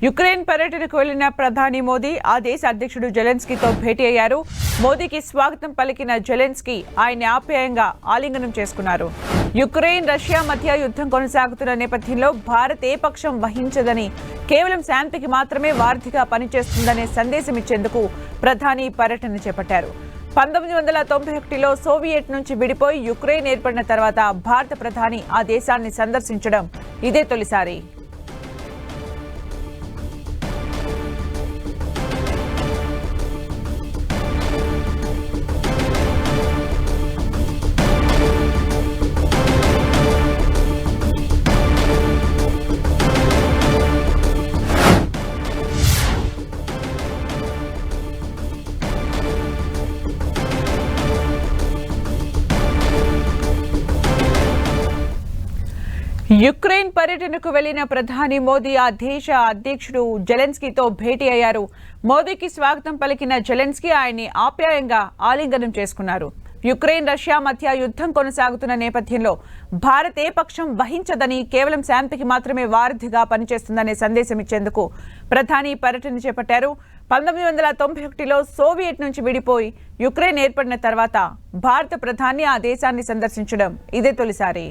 Ukraine పర్యటనకు వెళ్లిన ప్రధాని మోదీ ఆ దేశ అధ్యక్షుడు జెలెన్స్కీతో భేటీ అయ్యారు. మోదీకి స్వాగతం పలికిన జెలెన్స్కీ ఆయన ఆప్యాయంగా ఆలింగనం చేసుకున్నారు. యుక్రెయిన్ రష్యా మధ్య యుద్ధం కొనసాగుతున్న నేపథ్యంలో భారత్ ఏ పక్షం వహించదని, కేవలం శాంతికి మాత్రమే వారధిగా పనిచేస్తుందనే సందేశం ఇచ్చేందుకు ప్రధాని పర్యటన చేపట్టారు. 1991లో సోవియట్ నుంచి విడిపోయి యుక్రెయిన్ ఏర్పడిన తర్వాత భారత ప్రధాని ఆ దేశాన్ని సందర్శించడం ఇదే తొలిసారి. యుక్రెయిన్ పర్యటనకు వెళ్లిన ప్రధాని మోదీ ఆ దేశ అధ్యక్షుడు జెలెన్స్కీతో భేటీ అయ్యారు. మోదీకి స్వాగతం పలికిన జెలెన్స్కీ ఆయన్ని ఆప్యాయంగా ఆలింగనం చేసుకున్నారు. యుక్రెయిన్ రష్యా మధ్య యుద్ధం కొనసాగుతున్న నేపథ్యంలో భారత్ ఏ పక్షం వహించదని, కేవలం శాంతికి మాత్రమే వారధిగా పనిచేస్తుందనే సందేశం ఇచ్చేందుకు ప్రధాని పర్యటన చేపట్టారు. 1991లో సోవియట్ నుంచి విడిపోయి యుక్రెయిన్ ఏర్పడిన తర్వాత భారత ప్రధాని ఆ దేశాన్ని సందర్శించడం ఇదే తొలిసారి.